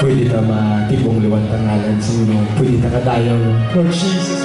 Pwede na matibong liwan tangalan sa inyo. Pwede na kadayaw. Lord Jesus,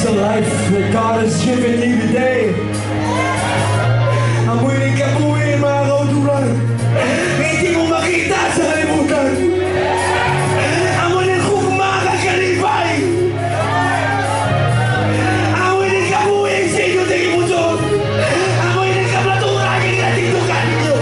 the life that God has given you today. Amoy ng kabuhin, mga kautulan. Hindi mo makita sa kalimutan. Amoy ng hukma kakalibay. Amoy ng kabuhin sa inyo ng imusod. Amoy ng kaplatura ng katitukan ninyo.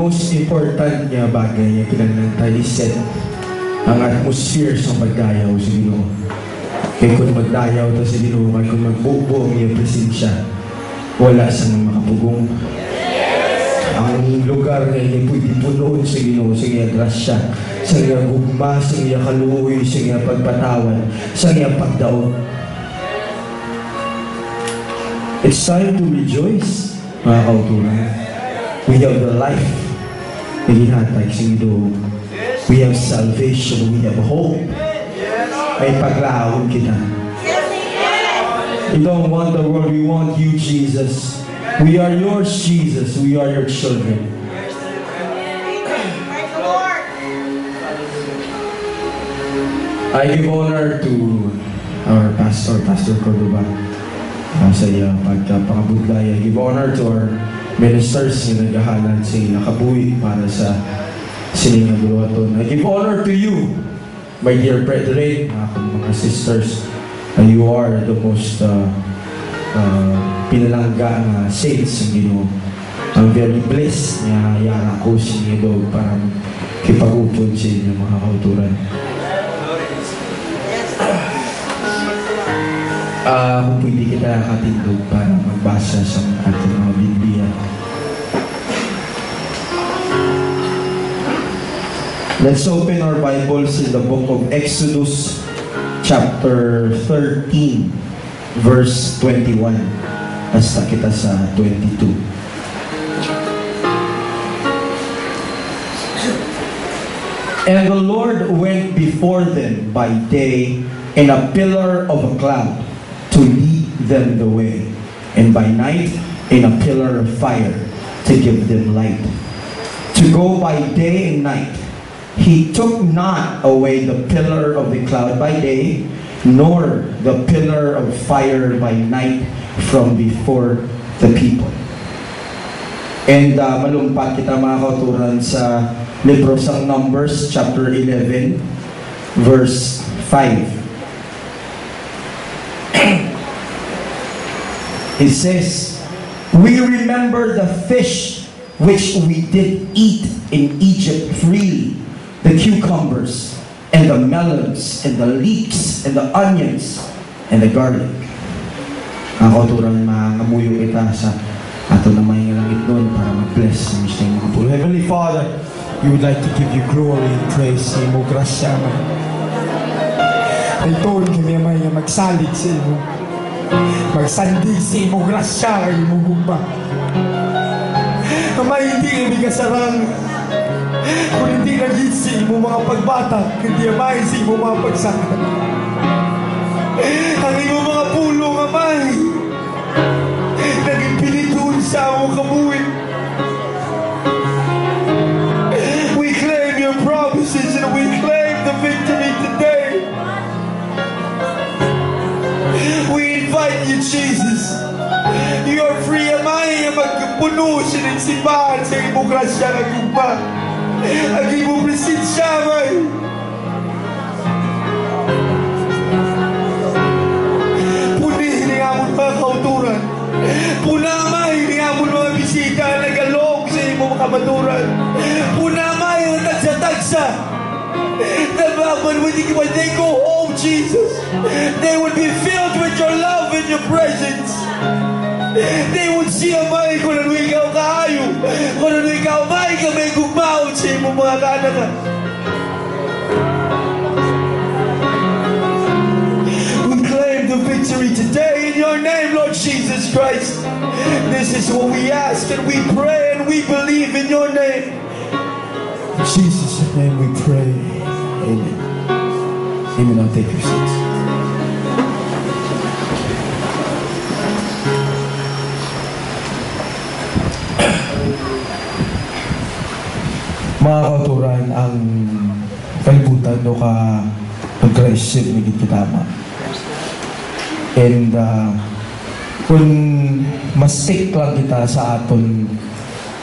Most important niya bagay niya kinanantay set ang atmosphere sa pagdayaw sa Ginoo. Kaya kung magdayaw ta sa Ginoo, kaya kung magbubuong niya presensya, wala sa mga makapugong. Ang lugar niya niya pwede punoon sa Ginoo, sa iya grasya, sa iya gugma, sa iya kaluoy, sa iya pagpatawan, sa iya pagdaon. It's time to rejoice, mga kautulan. We have the life. We have salvation, we have hope. May paglaon kita. We don't want the world, we want you, Jesus. We are yours, Jesus. We are your children. I give honor to our pastor, Pastor Cordoba. Sa iya pagkapangabudlay. I give honor to our ministers na naghahalan sa nakabuhi para sa siningang buluwaton. I give honor to you, my dear brethren, mga sisters. You are the most pinalangga na saints ng Ginoo. I'm very blessed na yara ko sa inyo para kipag-upod sa inyo mga kauturan. Kung pwede kita katindog para magbasa sa ating mga Biblia. Let's open our Bibles in the book of Exodus chapter 13 verse 21 hasta kita sa 22. And the Lord went before them by day in a pillar of a cloud to lead them the way, and by night in a pillar of fire to give them light. To go by day and night. He took not away the pillar of the cloud by day, nor the pillar of fire by night from before the people. And malumpat kita mga kauturan sa libro ng Numbers chapter 11 verse 5. It says, "We remember the fish which we did eat in Egypt freely, the cucumbers and the melons and the leeks and the onions and the garlic." Ang kauturan, mangamuyo kita sa ato na may langit doon para mag-bless ng mga pulo. Heavenly Father, we would like to give you glory and praise sa imo grasya. Ito kami may magsalig sa imo. Magsandig sa imo grasya, imo gugma. Amay, hindi kami kasarang kung hindi naging sa imo mga pagbata, hindi amay sa imo mga pagsakan. Ang imo mga pulong, amay, naging pinitun sa among kabuhi. We claim your promises and we claim the victory today. We invite you, Jesus. You are free, amay, magpuno siya ng simbahan sa imong grasya ng gugma. Ang imong presensya, amay. Punihin ang amon mga kauturan. Puna, amay, ang amon mga bisita na nagalog sa imong kamaturan. Puna, amay, ang tagsa-tagsa. When they go home, Jesus, they would be filled with your love and your presence. They would see, amay, kung ano ikaw kaayo, kung ano ikaw, amay, kamay gumawad sa imong mga kanakan. We claim the victory today in your name, Lord Jesus Christ. This is what we ask and we pray and we believe in your name. In Jesus' name we pray. Amen. Amen. Now take your seats. Mga kauturan, ang kalibutan do ka pag-receive ni kitama. And kung mastik lang kita sa aton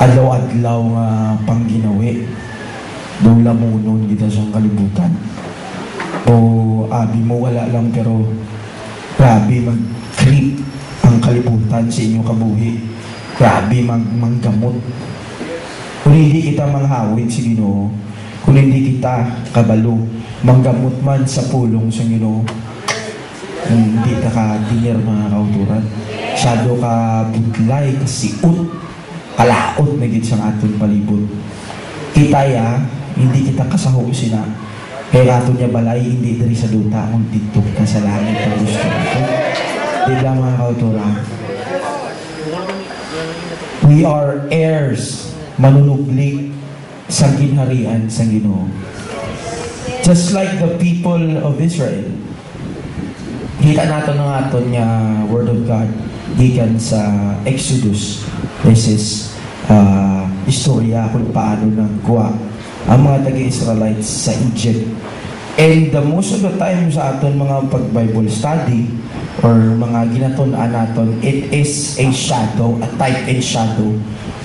adlaw-adlaw nga pangginawi, doon lamunon kita sa kalibutan. O abi mo wala lang pero grabe mag-creep ang kalibutan sa inyong kabuhi. Grabe manggamot. Kung hindi kita manghawin sa Ginoo, kung hindi kita kabalo, manggamot man sa pulong sa Ginoo, hindi ka ka-dinner mga kauturan. Masyado ka butlay, kasiut, kalaot na gid sa aton palibot. Kita ya, hindi kita kasaho sina. Kaya ato niya balay, hindi dari sa duta, kung dito ka sa langit ang gusto nato. Di ba mga kauturan? We are heirs, manunublik sa ginharian sa Ginoo. Just like the people of Israel, kita nato ng aton nga Word of God gikan sa Exodus. This is istorya kung paano nagkuha ang mga taga-Israelites sa Egypt. And most of the time sa aton mga pag-Bible study or mga ginatun-an naton, it is a shadow, a type and shadow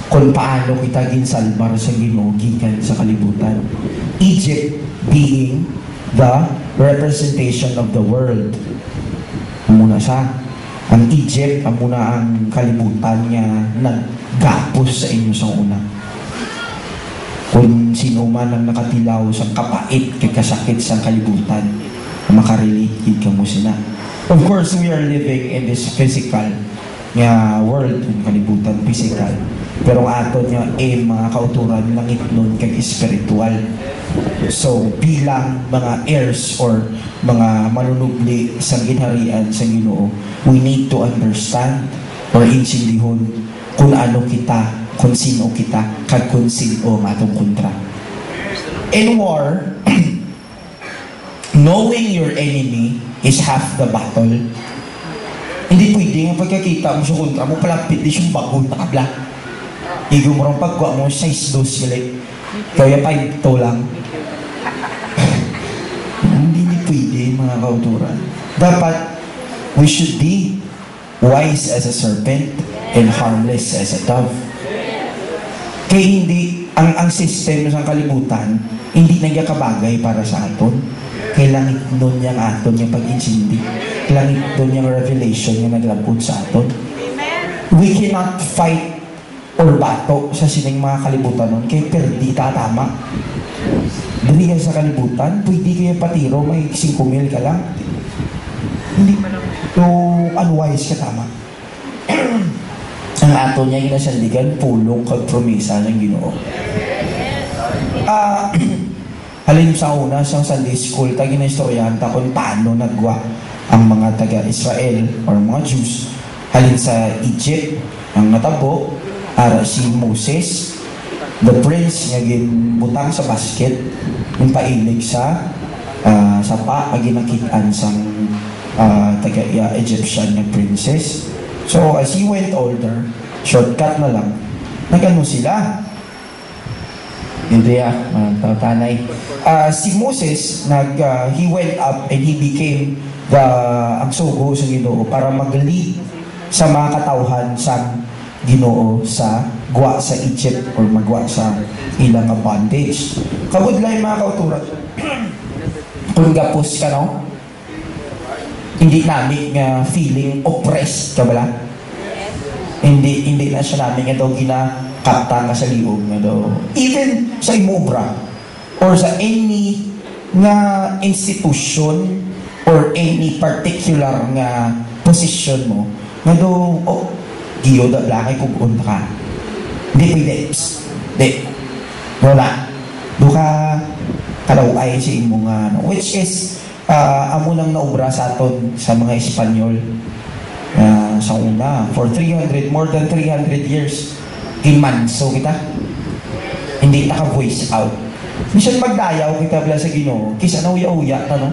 kung paano kita ginsalbar sa Ginoo gikan sa kalibutan. Egypt being the representation of the world. Muna siya. Ang Egypt, muna ang kalibutan niya naggapos sa inyo sa una. kung sino man ang nakatilaw sa kapait kay kasakit sa kalibutan, makarelate ka mo sila. Of course, we are living in this physical nga world, yung kalibutan physical. Pero ang aton nga mga kauturan langit nun kag spiritual. So, bilang mga heirs or mga manunubli sa ginharian sa Ginoo, we need to understand or insindihon kung ano kita, kung sino kita, kag kung sino ang atong kontra. In war, knowing your enemy is half the battle. Hindi pwede nga pagkakita mo sa kontra mo, palapit di siyang bagong nakabla. Igo mo rin pagkuha mo, 6-2 milik. Kaya 5 to lang. Hindi pwede, mga kauturan. Dapat, we should be wise as a serpent and harmless as a dove. Kaya hindi, ang system ng kalibutan, hindi nagyakabagay para sa aton. Kailangan doon niyang aton yung pag-insindi. Kailangan doon yung revelation yung naglabot sa aton. We cannot fight or bato sa sining mga kalibutan nun. Kaya perdi tatama. Dali ka sa kalibutan, pwede kayo patiro, may 5,000 ka lang. Hindi man lang. So, unwise ka tama. Ang ato niya yung nasandigan, pulong kag promesa ng Ginoo. Halin sa una, sa Sunday school, tagi na istoryahan ta kung paano nagwa ang mga taga-Israel or mga Jews. Halin sa Egypt, ang natabo, ara si Moses, the prince nga ginbutang sa basket, yung pailig sa sapa, aginakitaan sang taga-Egyptian na princess. So, as he went older, shortcut na lang, nagano sila? Hindi tanay. Si Moses, he went up and he became ang sugo sa Ginoo para mag-lead sa mga katawhan sa Ginoo sa guwa sa Egypt or magwa sa ilang bondage. Kabudlay mga kauturan. Kung gapos ka, no? Hindi namin feeling oppressed ka bala? Hindi na siya namin nga daw ginakapta nga sa liog nga daw. Even sa imobra or sa any nga institution or any particular nga position mo nga daw, giyo da blakay kung unta ka. Hindi pwede. Hindi. Wala. Duka kalaway si imo nga. Which is, amo nang naubra sa aton sa mga Espanyol. Sa una, for more than 300 years, inmanso kita. Hindi naka-voice out. Minsan magdayaw kita bala sa Ginoo, kisa na uya-uya ta, no?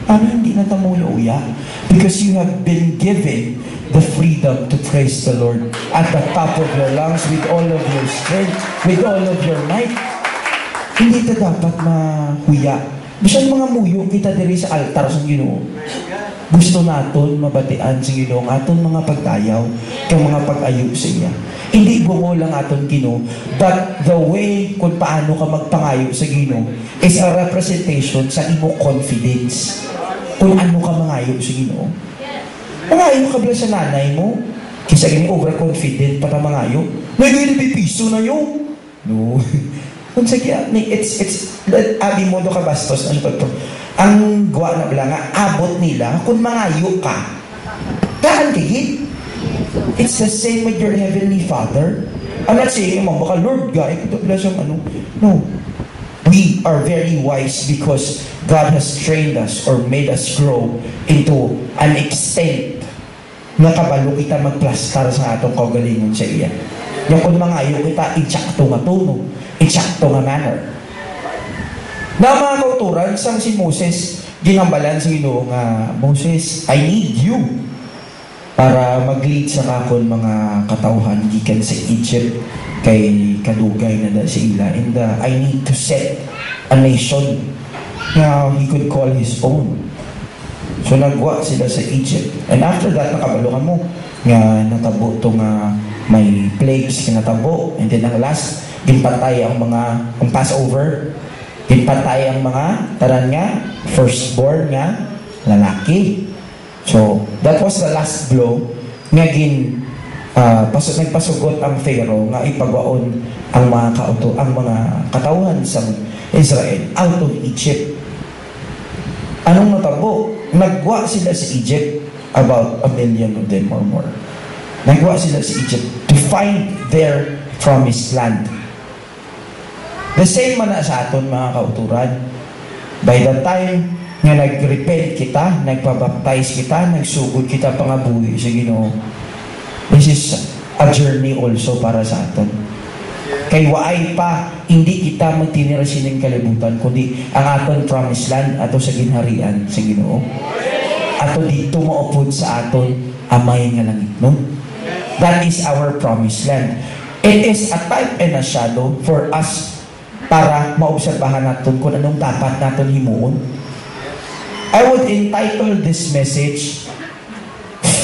Ano hindi na tamo uya-uya? Because you have been given the freedom to praise the Lord at the top of your lungs with all of your strength, with all of your might. Hindi ta dapat mahuya. Bisan mga muyo kita diri sa altar sa Ginoo. Gusto naton mabatian sa Ginoo ang aton mga pagtayaw kang mga pag-ayo sa iya. Hindi bungo lang aton Ginoo, but the way kung paano ka magpangayo sa Ginoo is a representation sa imo confidence. Kung ano ka mangayo sa Ginoo. Mangayo ka ba sa nanay mo? Kisa gini overconfident para mangayo. Nagay piso na yun. No. Kung sa kaya, it's abi mo do ka bastos na siya. Ang gawa na bala nga, abot nila, kung mangayo ka, kaan kagit. It's the same with your Heavenly Father. I'm not saying, baka Lord God, ito pala siyang ano. No. We are very wise because God has trained us or made us grow into an extent na kabalo kita magplastar sa atong kaugalingon sa iya. Yung kung mangayo kita, insakto nga tono, insakto nga manner. Na mga kauturan, sang si Moses, ginambalan sa Ginoo nga, Moses, I need you para mag-lead sa kakon mga katawhan gikan sa Egypt kay kadugay na da sa ila. And I need to set a nation na he could call his own. So nagwa sila sa Egypt. And after that, nakabalukan mo nga natabo to nga may plagues kinatabo. And then ang last, ginpatay ang Passover. Ginpatay ang mga taran nga firstborn nga lalaki. So that was the last blow nga nagpasugot ang Pharaoh nga ipagwaon ang mga katawhan sa Israel out of Egypt. Anong natabo? Nagwa sila sa Egypt, about 1 million of them or more. Nagwa sila sa Egypt to find their promised land. The same man na sa aton mga kauturan. By the time nga nag-repent kita, nagpabaptize kita, nagsugod kita pangabuhi sa Ginoo, this is a journey also para sa aton. Kay waay pa, hindi kita magtinira sining kalibutan, kundi ang aton promised land ato sa ginharian sa Ginoo. Ato dito maupod sa aton amay nga langit, no? That is our promised land. It is a type and a shadow for us para maobserbahan natin kung anong dapat natin himuon. I would entitle this message,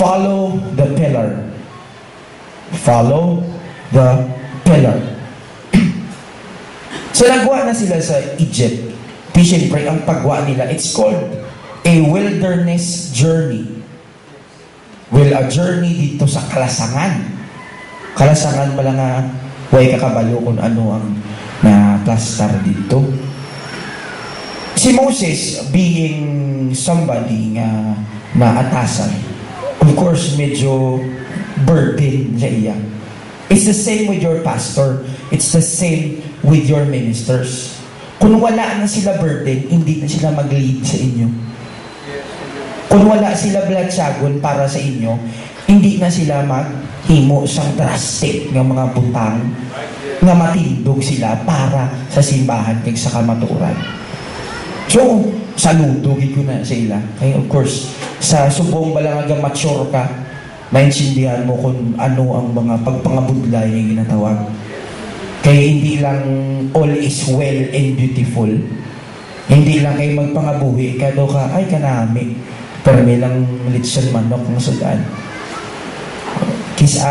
Follow the Pillar. Follow the Pillar. So nagwa na sila sa Egypt. Di syempre, ang pagwa nila, it's called a wilderness journey. Well, a journey dito sa kalasangan. Kalasangan pala nga, huwag kakabalo kung ano ang na-plaster dito. Si Moses, being somebody nga naatasan, of course, medyo burden sa iya. It's the same with your pastor. It's the same with your ministers. Kung wala na sila burden, hindi na sila mag-lead sa inyo. Kung wala sila blatsagon para sa inyo, hindi na sila maghimo sang drastic ng mga butang nga matindog sila para sa simbahan kag sa kamaturan. So, saludo ko na sa ila. Kaya of course, sa subong balangaga mature ka, maintindihan mo kung ano ang mga pagpangabudlay yung ginatawag. Kaya hindi lang all is well and beautiful. Hindi lang kayo magpangabuhi, kado ka, ay kanami. Pero may lang litson manok ng sudan. Kisa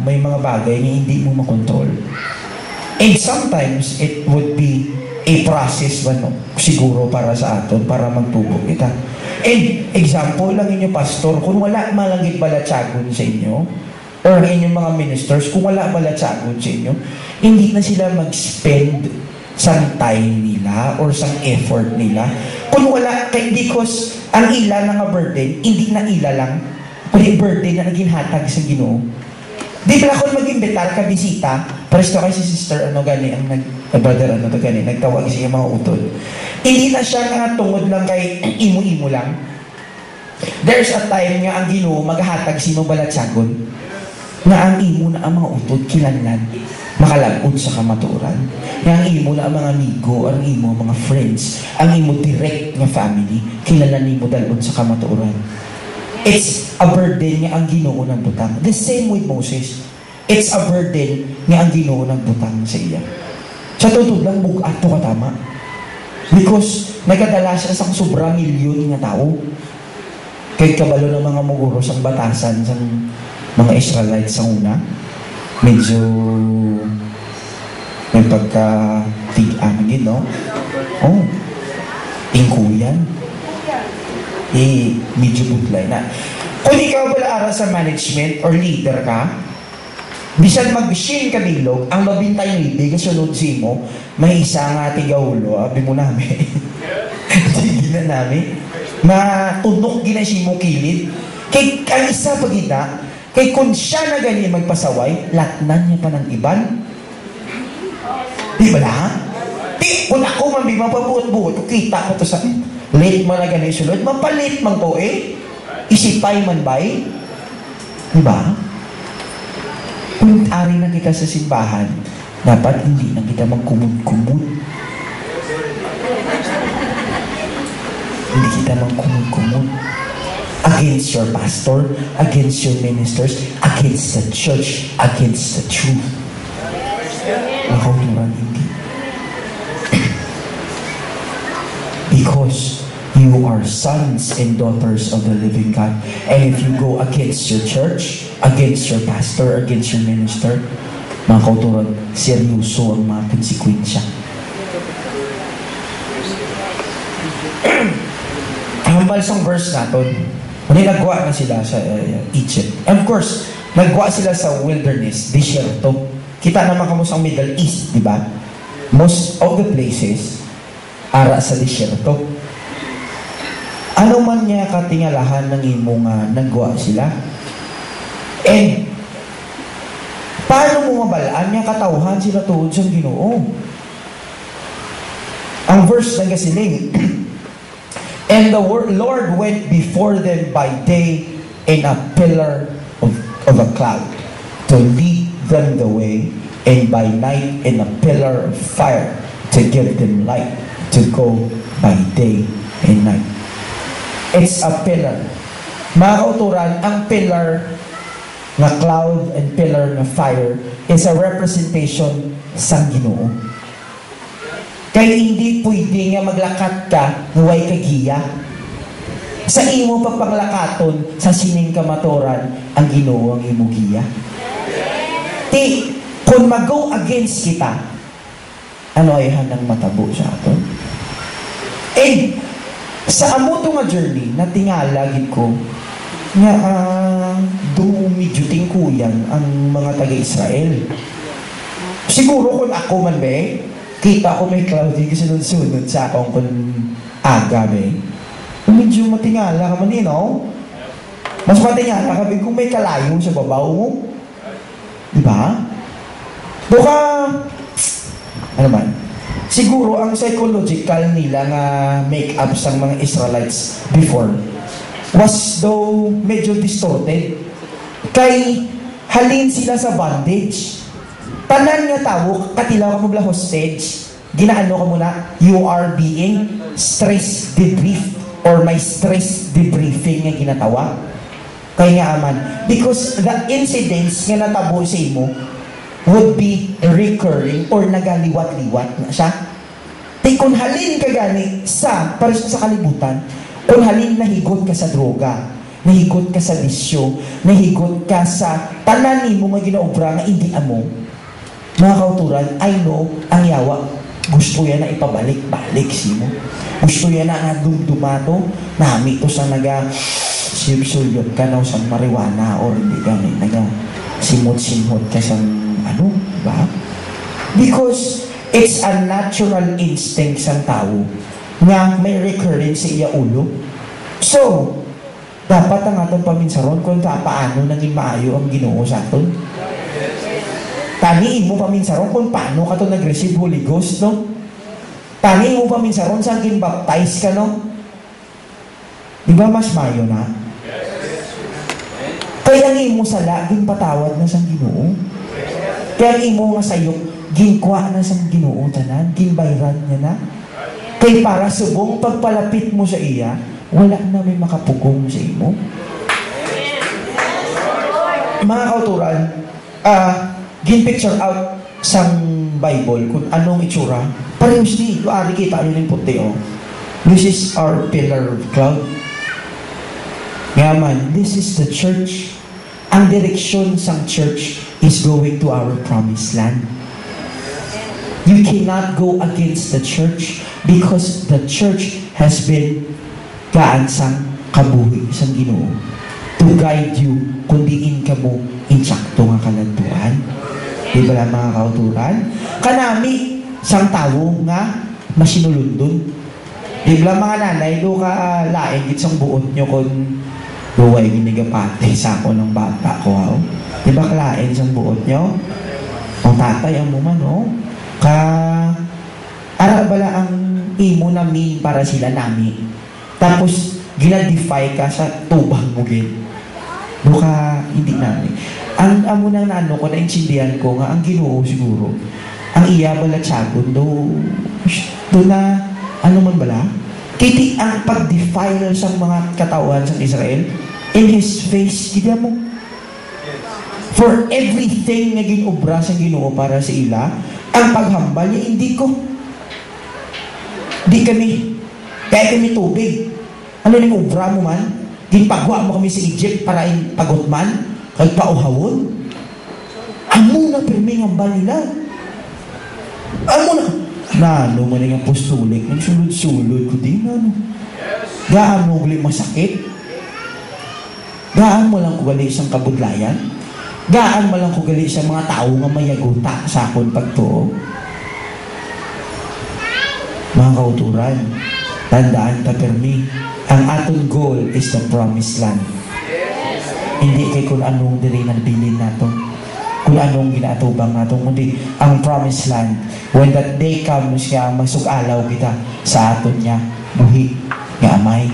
may mga bagay na hindi mo makontrol. And sometimes, it would be a process siguro para sa aton, para magtubog kita. And example lang inyo, pastor, kung wala malangit balatsagon sa inyo, or inyong mga ministers, kung wala balatsagon sa inyo, hindi na sila mag-spend sang time nila or sang effort nila. Kung wala, because ang ila na nga burden, hindi na ila lang, kundi burden na naging hatag sa Ginoo. Di ba kung mag-imbitar ka, bisita, presto kay si sister, gani, ang brother, gani, nagtawag siya mga utol. Hindi na siya nga tungod lang kay imo-imo lang. There's a time nga ang Ginoo maghatag sino balatsagon na ang imo na ang mga utol kilanlan, makalagod sa kamaturan. Na ang imo na ang mga amigo, ang imo mga friends, ang imo direct nga family, kilanlan nimo dalon sa kamaturan. It's a burden nga ang Ginoo ng butang. The same with Moses. It's a burden nga ang Ginoo ng butang sa iya. Sa tutod lang, bugat to katama. Because nagkadala siya sa sobra milyon nga tao. Kay kabalo ng mga muguro sa batasan sa mga Israelites sa una. Medyo may pagka-tig-angin, no? Oh, tingkuyan. Medyo butlay na. Kung ikaw wala ara sa management or leader ka, bisan mag-share ka bilog, ang mabintay hindi, kasunod si mo, may isa nga tigaulo, abi mo namin. Tigil na namin. Matundok ginasi mo kilid. Kay ang isa pag ita, kay kung siya na ganyan magpasaway, latnan niya pa ng iban. Di ba na? Di, kung ako man, mapabuot-buot, kita ko to sa late man na ganyan sulod, mapalit man po isipay man ba'y? Diba? Kung ari na kita sa simbahan, dapat hindi na kita magkumud-kumud. Hindi kita magkumud-kumud. Against your pastor, against your ministers, against the church, against the truth. Nakauturan hindi. Because you are sons and daughters of the living God. And if you go against your church, against your pastor, against your minister, mga kauturan, seryoso ang mga konsekwensya. Ang balsang verse natin, nilagwa na sila sa Egypt. And of course, nagwa sila sa wilderness, disyerto. Kita naman kamo sa Middle East, di ba? Most of the places, ara sa disyerto. Ano man niya katingalahan ng imo nga nagwa sila? And, paano mo mabalaan niya katawhan sila tuod sa Ginoo? Ang verse ng kasiling, and the Lord went before them by day in a pillar of a cloud to lead them the way, and by night in a pillar of fire to give them light to go by day and night. It's a pillar. Mga kauturan, ang pillar na cloud and pillar na fire is a representation sa Ginoo. Kaya hindi pwede nga maglakat ka na way kagiya. Sa imo papanglakaton, sa sining kamatoran, ang Ginoo ang imo giya. Kung mag-go against kita, ano ay hanang matabo sa aton? And, sa amo to nga journey, natingala gid ko, nga medyo tingkuyan ang mga taga-Israel. Siguro kung ako man be, kita ko may cloudy kasi sunod sa akong kung aga be. Medyo matingala ka man no? Mas matingala ka kung may kalayo sa babaw mo. Diba? Buka, ano man, siguro ang psychological nila nga make-up sa mga Israelites before was though medyo distorted. Kay halin sila sa bondage. Tanan nga tao, katilaw ka mo bla hostage, ginaano ka muna, you are being stress debriefed or may stress debriefing nga ginatawa. Kaya nga aman, because the incidents nga natabo sa imo would be recurring or nagaliwat-liwat na siya. Di kung halin ka gani sa, para sa kalibutan, kung halin nahigot ka sa droga, nahigot ka sa bisyo, nahigot ka sa tanan mo nga ginaobra nga hindi amo, mga kauturan, I know, ang yawa, gusto yan na ipabalik-balik simo. Gusto yan na nga dumdumato, nami to sa naga siyot ka na sa marijuana or hindi gani, naga simot-simot ka sa ano, ba? Because it's a natural instinct sa tao nga may recurrence sa iya ulo. So, dapat ang atong paminsaron kung paano naging maayo ang Ginoo sa aton. Taniin mo paminsaron kung paano ka to nag-receive Holy Ghost, no? Taniin mo paminsaron saan kin-baptize ka, no? Di ba mas mayo na? Kaya ang imo sa laging patawad na sa Ginoo. Kaya ang imo nga sayok, ginkwa na sa Ginoo tanan, ginbayran niya na. Kaya para subong pagpalapit mo sa iya, wala na may makapugong sa imo. Mga kauturan, gin-picture out sa Bible kung anong itsura. Parehas ni, ari kita ano yung puti, oh. This is our pillar of cloud. Ngaman, this is the church. Ang direksyon sang church is going to our promised land. You cannot go against the church because the church has been gaansang kabuhi sang Ginoo to guide you kung diin ka mo insakto nga kalantuan. Di ba lang mga kauturan? Kanami sang tao nga masinulundon. Di ba mga nanay do ka laing isang buot nyo kung buway ginigapate sa ako ng bata ko. Di ba kalain isang buot nyo? Ang tatay ang muman, no? Ara bala ang imo na mean para sila nami. Tapos ginadefy ka sa tubang mo gin. Buka hindi namin. Ang amo nang naano ko, naintindihan ko nga, ang Ginoo siguro, ang iya bala tsagon, do na, ano man bala? Kiti ang pag-defile sa mga katawan sa Israel, in His face, hindi mo, for everything na ginobra sa Ginoo para sa ila, ang paghambal niya, hindi ko. Di kami, kaya kami tubig. Ano nang obra mo man? Ginpagwa mo kami sa Egypt para pagot man? Kay pauhawon? Amo na pirming hambal nila. Amo na. Nano man ang apostolik, nagsulod-sulod ko din, ano? Gaan mo gali masakit? Gaan mo lang ko gali isang kabudlayan? Gaan malang ko gali sa mga tao nga mayaguta sa akon pagtuo. Mga kauturan, tandaan ta permi, ang aton goal is the promised land. Hindi kay kung anong diri nabilin nato, kung anong ginatubang nato, kundi ang promised land. When that day comes, siya masugalaw kita sa aton niya buhi nga amay.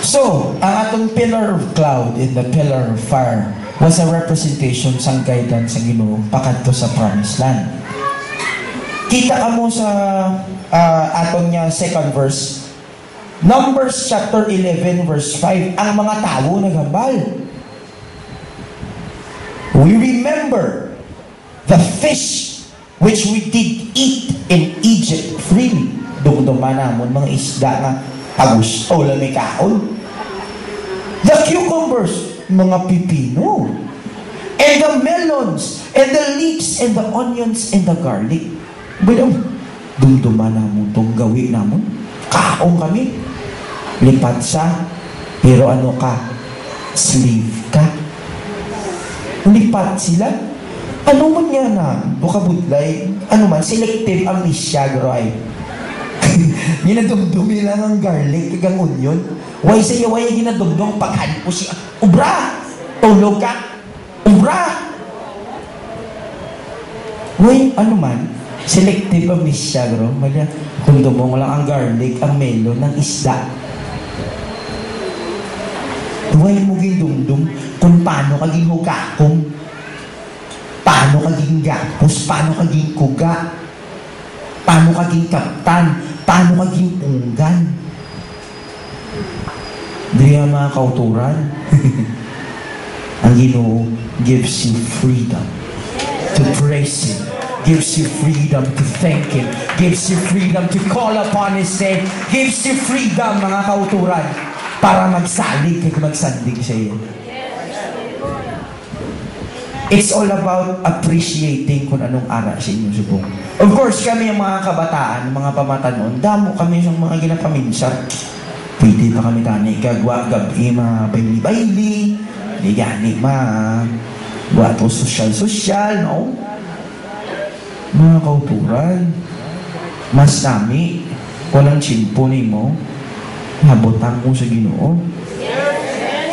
So, ang atong pillar of cloud and the pillar of fire was a representation sang guidance sa Ginoo pakadto sa promised land. Kita ka mo sa atong niya second verse, Numbers chapter 11 verse 5, ang mga tao naghambal. We remember the fish which we did eat in Egypt freely. Dumduman namon mga isda nga agus o lamay kaon. The cucumbers, mga pipino. And the melons, and the leeks, and the onions, and the garlic. Dumduman namon itong gawin namon. Kaong kami. Lipat sa, pero ano ka? Slave ka. Lipat sila. Ano man yan na? Bukabudlay. Ano man? Selective amnesia, groy. Ginadumdumi lang ang garlic, kagang onion. Way sa'yo, way ginadumdum paghan po siya. Ubra! Tulog ka! Ubra! Way, ano man? Selective amnesia, bro. Maya, dumdumong lang ang garlic, ang melon, ng isda. Huwag mo gindumdum kung paano kaging hugakong, paano kaging gapos, paano kaging kuga, paano kaging kaptan, paano kaging unggan. Diyan mga kauturan, ang Ginoo gives you freedom to praise Him, gives you freedom to thank Him, gives you freedom to call upon His name, gives you freedom mga kauturan para magsalig kay magsandig sa iyo. It's all about appreciating kung anong ara sa inyo subong. Of course, kami ang mga kabataan, mga pamatanon, damo kami sa mga ginapaminsan. Pwede pa kami tani, gagwa, gabi, mga bayli-bayli, di gani, buwato sosyal, no? Mga kauturan, mas nami, walang chimpo ni mo, nabotang mo sa Ginoo.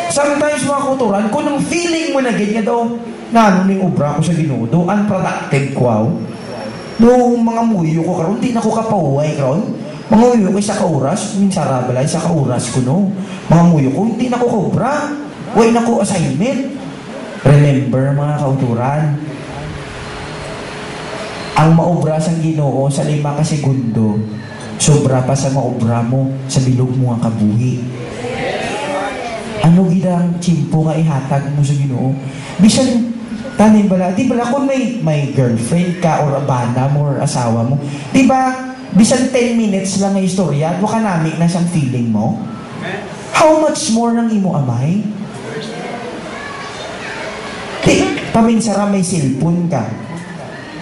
Sometimes mga kauturan, kung ang feeling mo na ganyan daw, na ano yung obra ko sa Ginoo, do unproductive ko, do mga muyo ko karon, di na ko kapauway karon. Mga muyo ko isa ka oras, minsan rabalay, isa ka oras ko no. Mga muyo ko, hindi na ko kobra, way na ko assignment. Remember mga kauturan, ang maobra sa Ginoo sa 5 ka segundo, sobra pa sa maobra mo sa bilog mo nga kabuhi. Ano gidang chimpo nga ihatag mo sa Ginoo? Bisan tanin bala, di bala kung may girlfriend ka or abana mo or asawa mo, di ba bisan 10 minutes lang nga istorya, waka nami na siyang feeling mo? How much more nang imo amay? Di, paminsara may cellphone ka.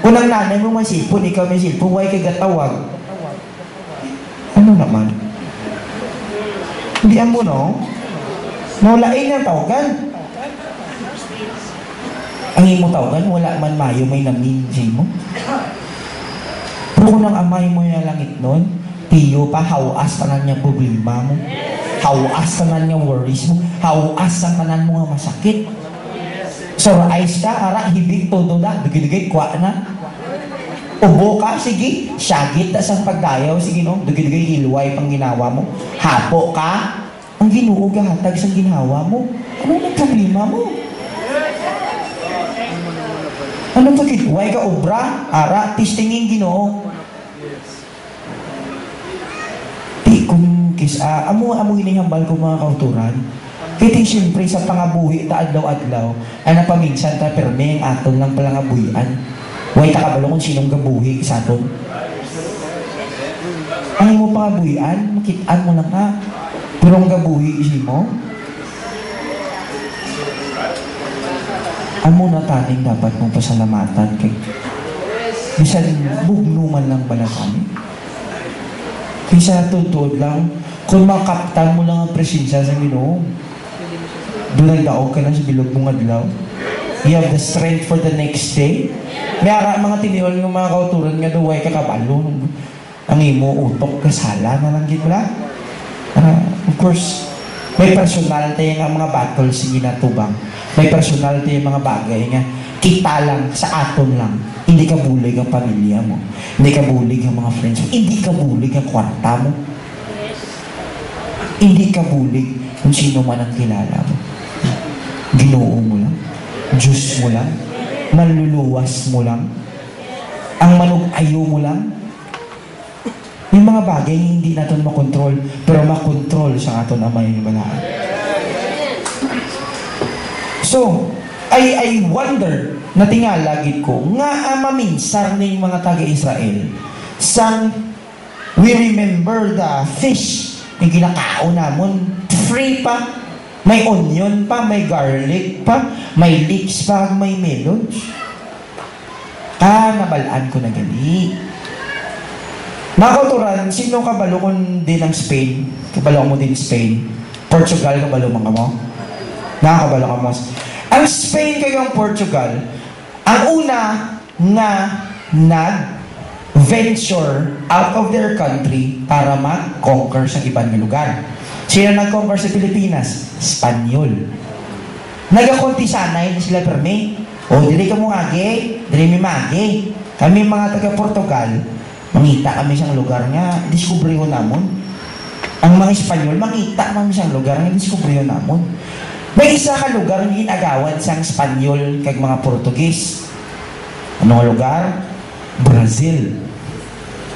Kung ang nanay mo may cellphone, ikaw may cellphone, huwag kay gatawag. Ano naman? Hindi mo, no? Nolain ang tawagan. Ang imo tawagan, wala man mayo may naminji mo. Pero kung ang amay mo yung langit nun, tiyo pa, hawas pa na niyang problema mo. Hawas pa na niyang worries mo. Hawas ang kanan mo nga masakit. Surprise ka, ara, hibig todo na, dugay-dugay, kwa na. Ubo ka, sige, syagit na sa pagdayaw, sige no, dugay-dugay, ilway pang ginawa mo. Hapo ka, ang Ginoo gahatag sa ginawa mo. Ano ang problema mo? Ano pa kitway ka obra, ara, tistingin Ginoo. Di kung amo hinihambal ko mga kauturan. Kaya siyempre sa pangabuhi ta adlaw-adlaw, ay napaminsan ta perme ang aton lang palang abuyan. Huwag takabalo kung sinong gabuhi sa aton. Ang mo pangabuyan, makitaan mo lang ka. Pero ang gabuhi isi mo, amo na taning dapat mong pasalamatan kay bisan bugnuman lang pala kami. Kaysa tutod lang, kung makaptan mo lang ang presensya sa Ginoo. Doon nagdaog ka na sa bilog mong adlaw. You have the strength for the next day. May ara mga tiniol ng mga kauturan nga duway ka kabalo. Ang imo utok kasala na lang gid wala. Of course, may personal tayo nga mga battles nga ginatubang. May personal tayo mga bagay nga kita lang sa aton lang. Hindi ka bulig ang pamilya mo. Hindi ka bulig ang mga friends mo. Hindi ka bulig ang kwarta mo. Hindi ka bulig kung sino man ang kilala mo. Ginoo mo lang. Diyos mo lang. Manluluwas mo lang. Ang manug-ayo mo lang. Yung mga bagay hindi natin makontrol, pero makontrol sa aton amay ng balaan. So, I wonder, natingalagid ko, nga maminsar na yung mga taga-Israel, sang we remember the fish, yung ginakaon namon, free pa, may onion pa, may garlic pa, may leeks pa, may melons. Nabalaan ko na gali. Mga kauturan, sino kabalo kung din ang Spain? Kabalo mo din Spain. Portugal, kabalo mga mo? Nakakabalo ka mo. Ang Spain kayong Portugal, ang una nga nag-venture out of their country para mag-conquer sa ibang lugar. Sino nag-conquer sa Pilipinas? Espanyol. Nagakontisanay na sila perme. O, dili ka mo agi, dili mi magi. Kami mga taga-Portugal, mangita kami siyang lugar nga, diskubriho namon. Ang mga Espanyol, mangita kami siyang lugar nga, diskubriho namon. May isa ka lugar nga ginagawad sang Espanyol kag mga Portugis. Anong lugar? Brazil.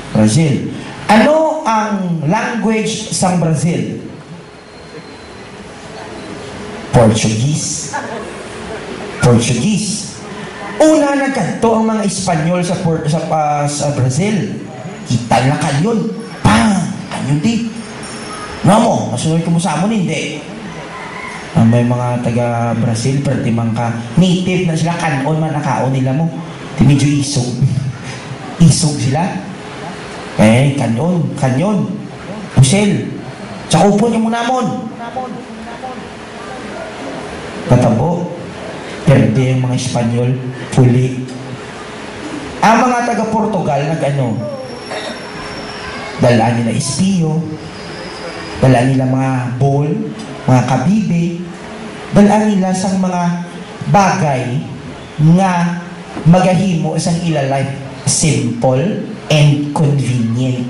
Brazil. Ano ang language sang Brazil? Portuguese. Portuguese. Una nagkanto ang mga Espanyol sa Brazil. Kita na kanyon. Pang! Kanyon di. Namo, masunod ko mo sa amon, hindi. May mga taga-Brazil, pero timang ka. Native na sila, kanon man nakaon nila mo. Di medyo isog. Isog sila. Kanon, kanyon. Pusel. Sa upo niyo mo namon. Patabo. Perde yung mga Espanyol, puli. Ang mga taga-Portugal, dalaan nila espiyo, dalaan nila mga bowl, mga kabibe, dalaan nila sa mga bagay nga magahimo isang ila life simple and convenient.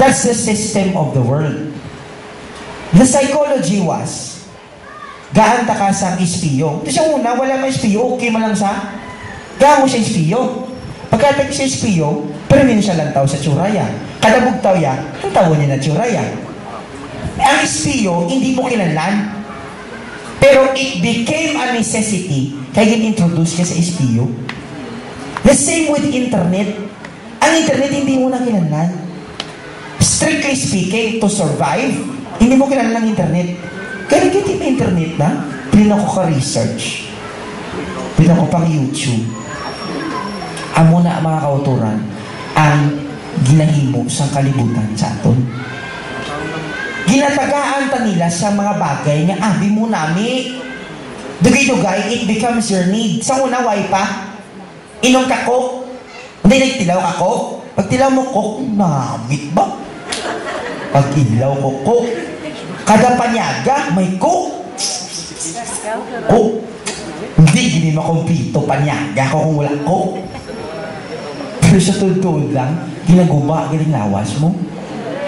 That's the system of the world. The psychology was, gaan ta ka sa espiyo. Ito siya una, wala may espiyo, okay man lang sa gaan mo siya espiyo. Pagkatapos siya espiyo, pero hindi siya lantaw sa tsuraya. Kada bugtaw ya, ang tawo niya na tsuraya. Ang espiyo, hindi mo kilalan. Pero it became a necessity kaya in-introduce ka sa espiyo. The same with internet. Ang internet, hindi mo na kilalan. Strictly speaking, to survive, hindi mo kilalan ang internet. Kaya nagkita yung internet na, pinako ka research. Pinako pang YouTube. Amo na mga kauturan ang ginahimo sa kalibutan sa aton. Ginatagaan ta nila sa mga bagay nga abi mo nami. Dugay-dugay, it becomes your need. Sa una, way pa. Inom ka coke. Hindi nagtilaw ka coke. Pag tilaw mo coke, namit ba? Pag ilaw ko coke, kada panyaga, may coke. Coke. Hindi, hindi makumpito panyaga ko kung wala coke. Pero sa tultod lang, ginaguba, galing lawas mo.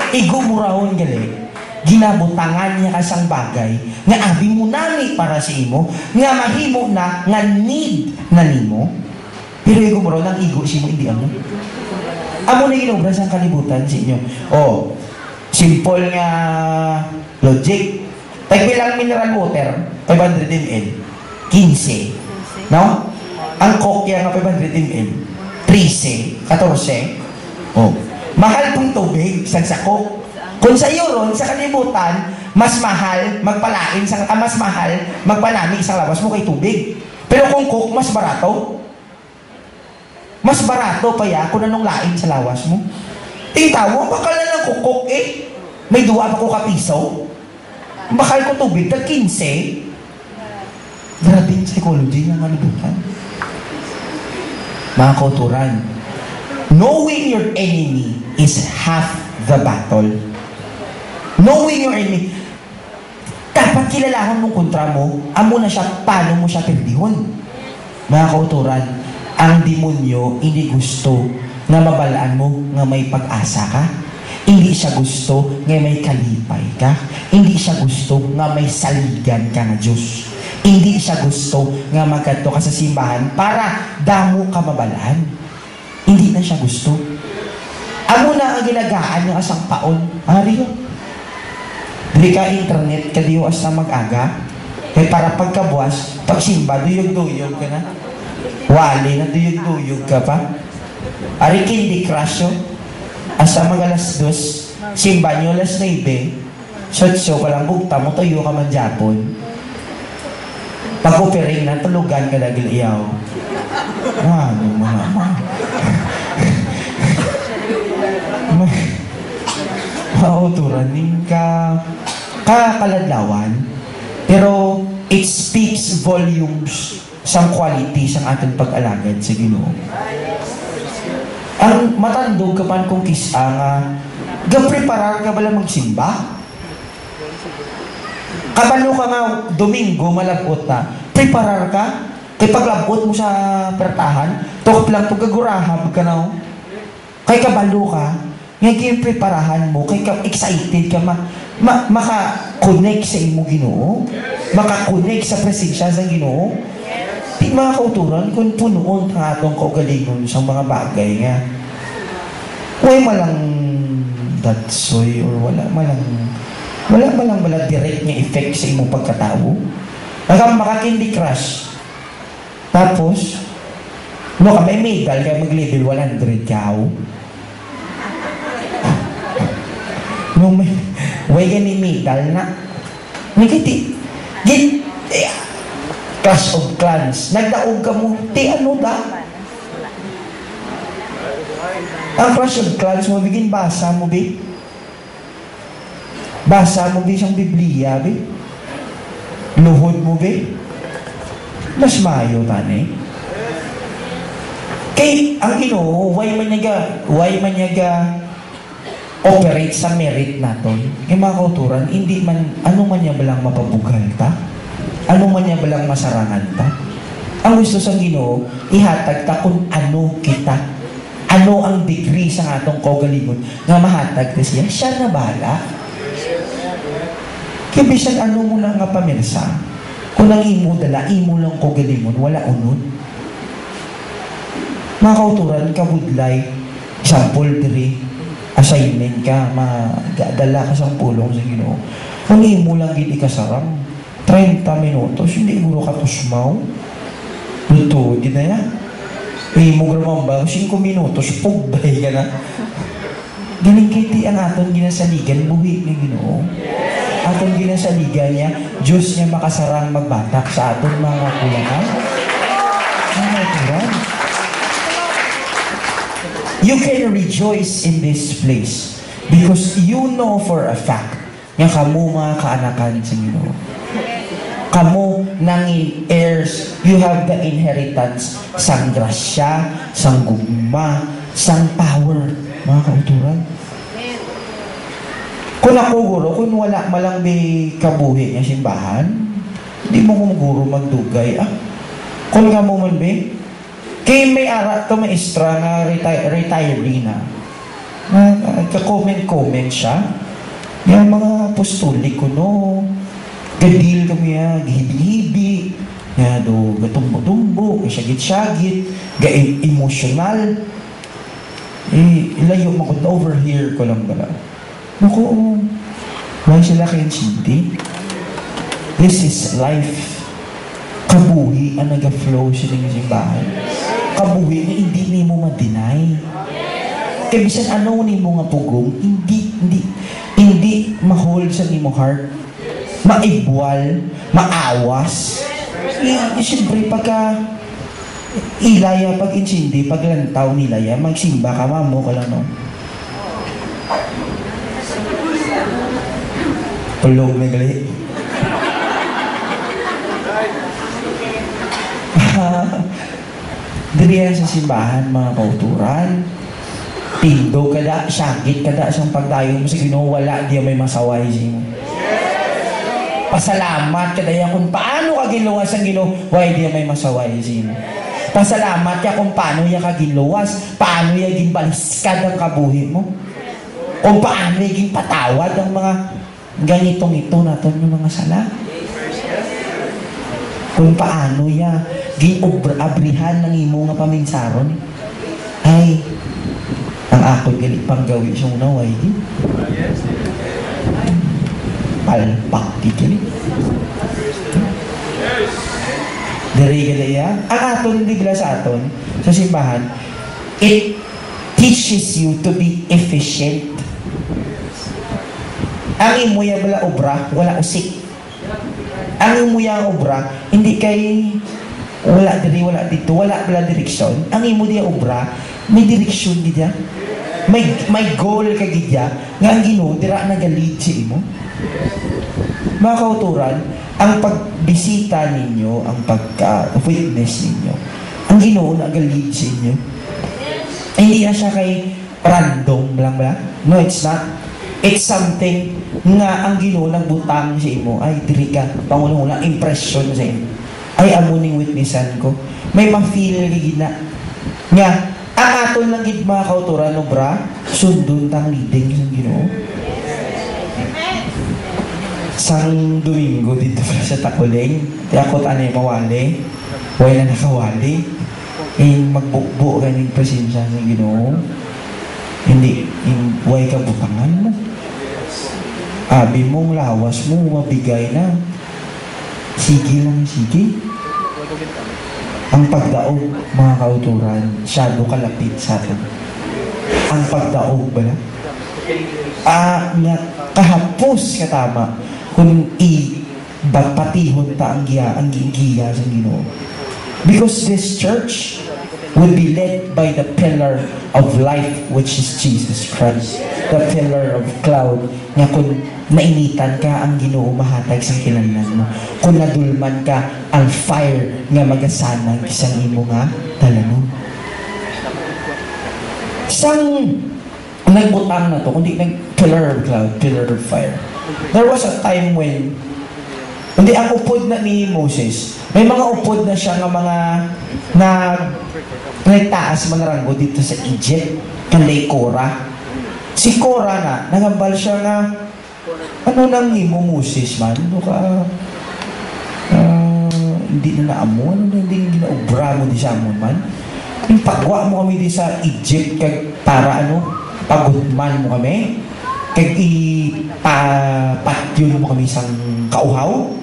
Igumurahon galing. Ginabutangan niya kasang bagay nga abi mo nani para sa imo, nga mahimo na, nga need na nimo. Pero igumurahon ang igo sino hindi amo. Amo na ginobra sa kalibutan sa inyo. Oh, simple nga logic. Tagbilang mineral water, 500 ml. 15. No? Ang coke yan nga 500 ml. 13. 14. Oh. Mahal pong tubig, isang sako. Kung sa iyo ron, sa kalibutan, mas mahal magpalain, mas mahal magpalami isang labas mo kay tubig. Pero kung coke, mas barato. Mas barato pa ya kung anong lain sa lawas mo. Tingtaw mo, bakal na lang coke eh. May duwa pa ko kapiso. bakal ko tubig, tag 15. Grabe yung psychology ng kalibutan. Mga kauturan, knowing your enemy is half the battle. Knowing your enemy, dapat kilalahan mong kontra mo, amo na siya, paano mo siya perdihon. Mga kauturan, ang demonyo hindi gusto nga mabalaan mo nga may pag-asa ka. Hindi siya gusto nga may kalipay ka. Hindi siya gusto nga may saligan ka na Diyos. Hindi siya gusto nga magkanto ka sa simbahan para damo ka mabalaan. Hindi na siya gusto. Amo na ang ginagaan yung asang paon. Ari yun. Dili ka internet, kadiyo as na mag-aga. Kaya para pagkabuas, pagsimba, duyog-duyog ka na. Wali na duyog-duyog ka pa. Ari Candy Crush yun. Asa mag-alas 2, simba nyo alas 9, sotso ka lang, bugta mo, tayo ka man Japon. Pag-opering na, tulugan ka lagi iyaw. Ano mga mauturan din ka kakaladlawan, pero it speaks volumes sa quality sa ating pag-alagad sa Ginoo. Ang matandog ka pan kung kisa nga gapreparar ka bala magsimba? Kabalo ka nga Domingo, malabot na. Preparar ka? Kay paglabot mo sa pertahan, tukop lang pagkagurahan ka na. Kay kabalo ka, ngayon preparahan mo, kay ka excited ka, maka-connect sa imo Ginoo, maka-connect sa presensya sa Ginoo. Di mga kauturan, kung punoon ang atong kaugalingon sa mga bagay nga, huwag malang datsoy or wala malang direct nga effect sa imong pagkatao. Maka-Candy Crush. Tapos, ka may medal kaya mag-level 100 ka. Nung may gani medal na, Clash of Clans. Nagdaog ka mo, ano da? Ang Clash of Clans mo, bigin basa mo, be? Basa mo, be, siyang Biblia, be? Luhod mo, be? Mas mayo, tanay. Kay, ang Ginoo, why man niya operate sa merit naton. Yung mga kauturan, hindi man, ano man niya balang mapabugal ta? Ano man niya balang masarangan ta? Ang gusto sa Ginoo, ihatag ta kung ano kita. Ano ang degree sa atong kaugalingon nga mahatag ta siya. Siya na bala. Kaya bisan ano mo lang nga pamirsa, kung nang imo dala, imo lang kaugalingon, wala unod. Mga kauturan, kabudlay, example diri, assignment ka, magadala ka sa pulong sa Ginoo. Kung imo lang gid ikasarang 30 minutos, hindi guro ka tusmaw. Luto, di na yan. Imo gramamba, 5 minutos, pugbay ka na. Ginigiti ang aton ginasaligan, buhi ni Ginoo. Aton ginasaligan niya, Diyos niya makasarang magbatak sa aton mga kulangan. Mga kulang. You can rejoice in this place because you know for a fact nga kamo mga kaanakan sa Ginoo. Kamo nang heirs, you have the inheritance sang grasya, sang gugma, sang power, mga kauturan. Kung ako guro, kung wala malang may kabuhi niya simbahan, hindi mo kung guro magdugay. Kung nga mo man be, kay may ara to maestra na retiree na. Ka-comment siya. Yung mga apostolik ko, no? Gadil kami gihibi-hibi. Gatumbo-tumbo, syagit-syagit, ga-emotional. Ilayo mo ko, over here ko lang bala. Naku, why sila kayo sinti? This is life. Kabuhi ang nag-flow sila ng simbahan. Kabuhi na hindi ni mo ma-deny. Kaya bisan ano ni mo nga pugong, hindi ma-hold sa ni mo heart. Maibwal, maawas. Siyempre, pagka ilaya, pag insindi, pag lantaw nilaya, magsimba ka, mamo ka lang, no? Pulog na gali. Diriyan sa simbahan, mga kauturan. Tindo kada, syagit kada siyang pagdayo mo sa Ginoo, wala di may masaway siya mo. Pasalamat kada yan kung paano ka giluwas ang Ginoo, why di may masaway siya mo. Pasalamat ka kung paano ya ka giluwas, paano ya ginbaliskad ang kabuhi mo. Kung paano ya ginpatawad ang mga ganitong ito natin yung mga sala. Kung paano ya ginabrihan ng imo nga paminsaron. Ay, ang ako'y galit pang gawin siyang naway di. Palpak di galit. Dari galaya. Ang aton, bigla sa aton, sa simbahan, it teaches you to be efficient. Ang imuya wala obra, wala usik. Ang imuya obra, hindi kay wala diri, wala dito, wala pala direksyon. Ang imo diya obra, may direksyon diya. May goal ka gidya nga ang Ginoo dira nagalid si imo. Mga kauturan, ang pagbisita ninyo, ang pagka-witness ninyo, ang Ginoo nagalid si inyo. Ay, hindi na siya kay random lang ba? No, it's not. It's something nga ang Ginoo nagbutang si imo. Ay, diri ka, pangunang impression sa imo. Ay, amuning witnessan ko. May ma-feel gina nga ang aton lang gid mga kauturan no bra, sundon tang leading sa Ginoo. Sang Domingo dito sa Takuling, di ako tanay mawali, wala na nakawali. Magbukbo ganing presensya sa Ginoo. Hindi, way ka butangan mo. Abi mong lawas mo, mabigay na. Sige lang, sige. Ang pagdaog, mga kauturan, syado kalapit sa atin. Ang pagdaog ba na? Nga kahapos katama kung i-patihon ta ang giya sa Ginoo. Because this church will be led by the pillar of life, which is Jesus Christ. The pillar of cloud. Nga kung nainitan ka, ang Ginoo mahatag sa kinahanglan mo. Kung nadulman ka, ang fire nga magasanag isang imo nga talanon. Isang nagbutang na to, kundi pillar of cloud, pillar of fire. There was a time when hindi ang upod na ni Moses, may mga upod na siya nga mga nagtaas mga ranggo dito sa Egypt, kanday Korah. Si Korah na, nangambal siya nga, ano nang imo Moses man? Ano ka, hindi na naamo, ano na hindi ginaobra mo di sa amon man? Yung pagwa mo kami di sa Egypt, kag para ano, pagutman mo kami, kag ipatyon mo kami sang kauhaw.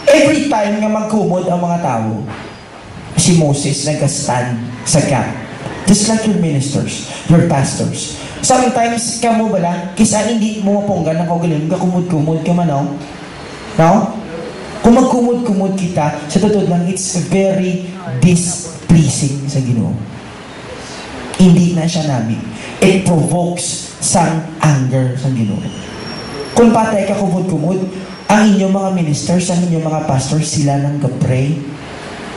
Every time nga magkumod ang mga tao, si Moses nag-stand sa gap. Just like your ministers, your pastors. Sometimes, kamo bala, kisa hindi mo maponggan ng kaugaling, kakumod-kumod ka man, no? No? Kung magkumod-kumod kita, sa totoo lang, it's very displeasing sa Ginoo. Hindi na siya namin. It provokes some anger sa Ginoo. Kung patay ka kumod-kumod, ang inyong mga ministers, ang inyong mga pastors, sila nang kapray.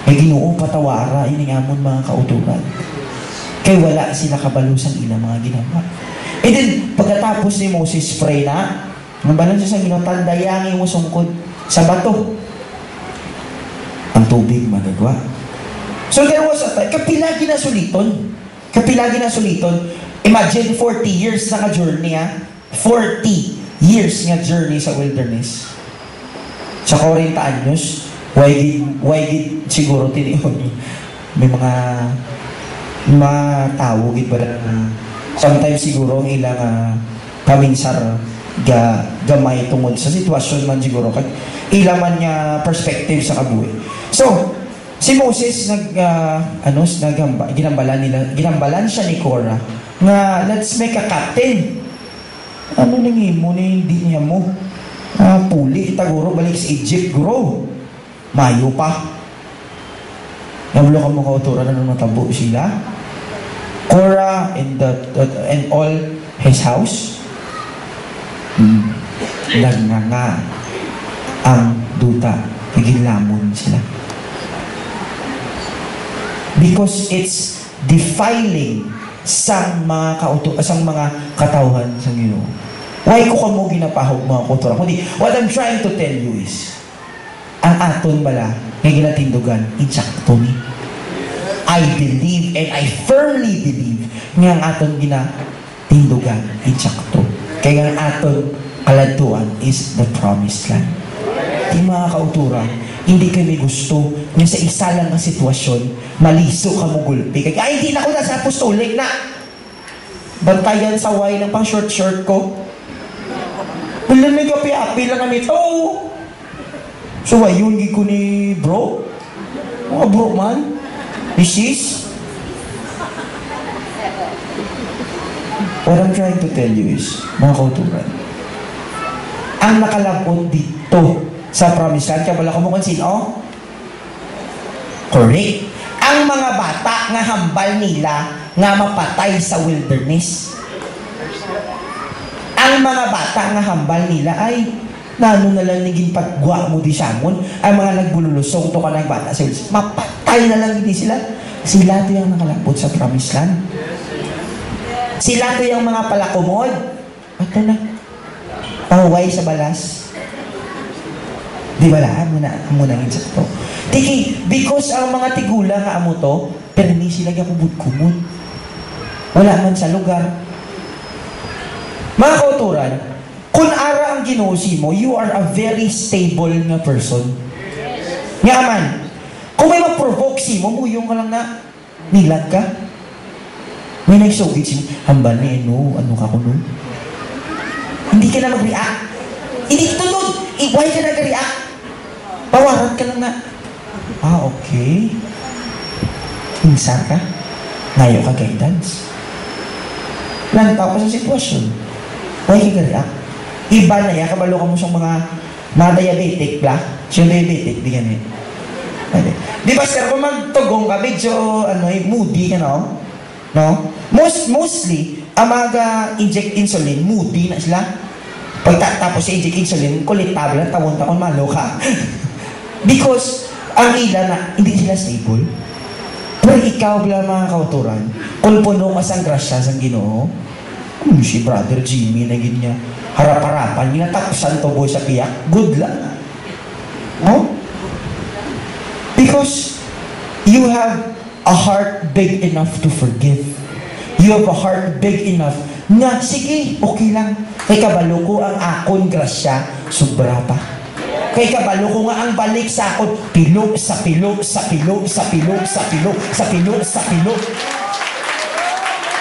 May Ginoo patawara, iningamon mga kauturan. Kaya wala sila kabalusan ilang mga ginawa. And then, pagkatapos ni Moses pray na, nabalan siya sa Ginoo, tandayangin mo sungkod sa bato. Ang tubig magagwa. So there was a time, kapilagi na suliton. Kapilagi na suliton. Imagine 40 years na ka-journey, ha? 40 years nga journey sa wilderness. Sa 40 anyos, why gid siguro tiniyon. May mga tao gid ba na sometimes siguro ang ilang kaminsar gamay tungod sa sitwasyon man siguro kag ilang man nga perspective sa kabuhi. So, si Moses ginambalan siya ni Korah nga let's make a captain. Ano nangimo ni hindi niya mo? Puli itaguro balik sa Egypt guro. Mayo pa. Nabulo ka mo kauturan na nung natabo sila. Korah and all his house. Nagnganga ang duta. Naginlamon sila. Because it's defiling sang mga katawhan sa Ginoo. Why ko kamo ginapahog mga kultura? Kundi, what I'm trying to tell you is, ang aton bala, nga ginatindugan, insakto ni. I believe and I firmly believe nga ang aton ginatindugan, insakto. Kaya ang aton kaladtuan is the promised land. Di mga kauturan, hindi kami gusto nga sa isa lang ang sitwasyon, maliso ka mo gulpi. Kaya hindi na ako nasa apostolik na. Bantayan sa way ng pang short ko. Wala may kapi-api lang kami ito. So, ayun, hindi ko ni bro. Mga bro man. This is. What I'm trying to tell you is, mga kauturan, ang nakalapot dito sa promised land, kaya wala ko mo kung sino? Correct. Ang mga bata nga hambal nila nga mapatay sa wilderness. Ang mga bata nga hambal nila ay nano na lang naging pagwa mo di samon. Ang mga nagbululusong to ka ng bata sa wilderness, mapatay na lang hindi sila. Sila to yung nakalapot sa promised land. Sila to yung mga palakumod. At na, pahuway sa balas. Di ba lang? Muna sa to. Tiki, because ang mga tigula nga amo to, pero hindi sila kumud-kumud. Wala man sa lugar. Mga kauturan, kung ara ang ginusi mo, you are a very stable nga person. Nga man, kung may ma-provoke si mo, muyong ka lang na nilag ka. May nagsugit si mo, hambal ni ano ka kuno? Hindi ka na mag-react. Hindi tulog. Why ka na mag-react? Pawaran ka lang na. Okay. Insan ka. Ngayon ka guidance. Lantaw ka sa sitwasyon. Why ka react? Iba na yan. Kabalo ka mo sa mga diabetic ba? Siya diabetic. Di ganit. Di ba sir, kung magtugong ka, medyo moody ka, no? Mostly, ang mga inject insulin, moody na sila. Pagtatapos sa inject insulin, kulit tabla, tawon-tawon, malo ka. Because, ang ila na, hindi sila stable. Pero ikaw bila mga kauturan, kung puno ka sang grasya sang Ginoo, si Brother Jimmy na ganyan, harap-harapan, ginatapusan to boy sa piyak, good lang. No? Because, you have a heart big enough to forgive. You have a heart big enough na, sige, okay lang. Kay kabalo ko ang akon grasya, sobra pa. Kay kabalo ko nga ang balik sa akon, pilo sa pilo, sa pilo, sa pilo, sa pilo, sa pilo, sa pilo.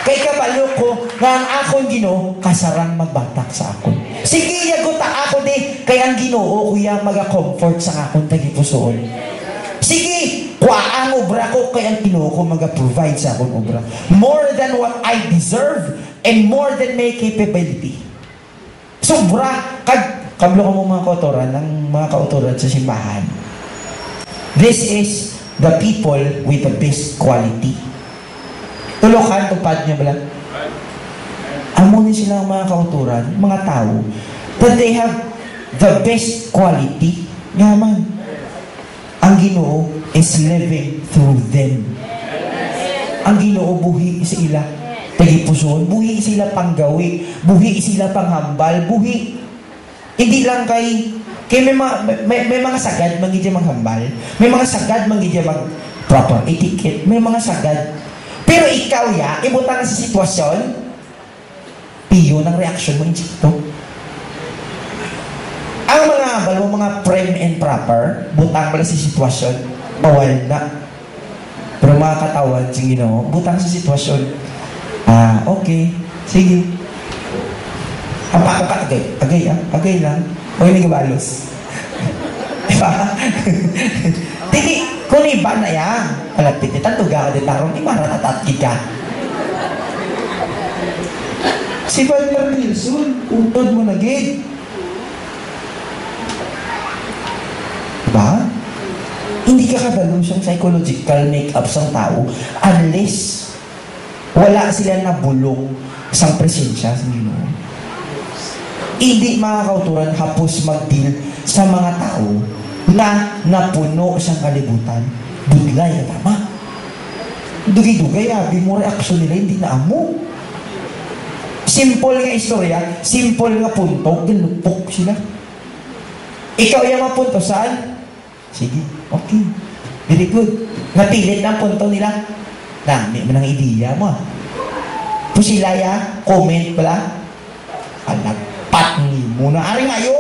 Kay kabalo ko nga ang akon Ginoo, kasarang magbatak sa akon. Sige, yagot ako di, kay ang Ginoo, kuya, maga-comfort sa akon tagipusoon. Sige, kuha ang obra ko, kay ang Ginoo ko maga-provide sa akon obra. More than what I deserve, and more than my capability. Sobra, kablo ka mo mga kautoran, ng mga kautoran sa simbahan. This is the people with the best quality. Tulokan, tupad niya bala. Amunin sila ang mga kautoran, mga tao, that they have the best quality. Nga man, ang Ginoo is living through them. Ang Ginoo buhi sa ila. Tagipuson, buhi sila panggawi, buhi sila panghambal, buhi. Hindi lang kay may mga sagad mangidya maghambal, may mga sagad mangidya mag proper etiquette, may mga sagad. Pero ikaw ya, ibutang sa sitwasyon, piyo ng reaction mo insikto. Ang mga hambal mo, mga prim and proper, butang mo sa sitwasyon, bawal na. Pero mga katawan, sige no, butang sa sitwasyon, okay. Sige. Agay lang. Huwag may gabalos. Diba? Tiki, kung iba na yan, palapit nitan, tuga ka din tarong, imaratatatki ka. Si Father Wilson, utod mo na gid. Diba? Hindi ka kabalo siyang psychological make-up sang tao unless wala sila nabulong sang presensya sa Ginoo. Hindi mga kauturan hapos mag-deal sa mga tao na napuno sa kalibutan. Budlay, tama. Dugay-dugay, abi mo reaksyon nila, hindi na amo. Simple nga istorya, simple nga punto, ginupok sila. Ikaw yung mapunto saan? Sige, okay. Very good. Napilit ng punto nila. Dami mo ng ideya mo. Kung sila ya, comment pala. Alagpat ni muna. Ari ngayo!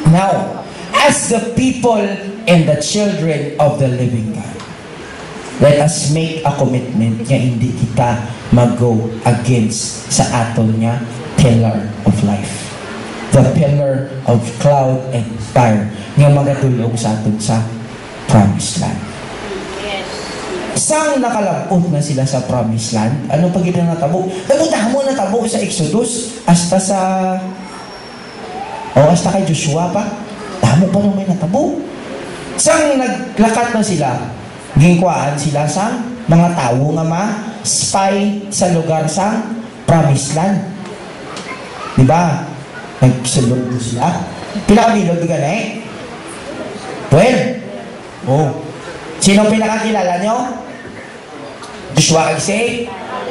Now, as the people and the children of the living God, let us make a commitment nga hindi kita mag-go against sa aton nga pillar of life. The pillar of cloud and fire nga magatulong sa aton sa promised land. Sang nakalabot na sila sa promised land, ano pag ito natabo? Nagutamo natabo sa Exodus hasta sa hasta kay Joshua pa. Damo pa nung may natabo. Sang naglakat na sila, gingkwaan sila sa mga tao nga ma-spy sa lugar sa promised land. Diba? Nagsulog sila. Pinakabilog ka na eh. 12. Oh. Sino pinakakilala nyo? Joshua kasi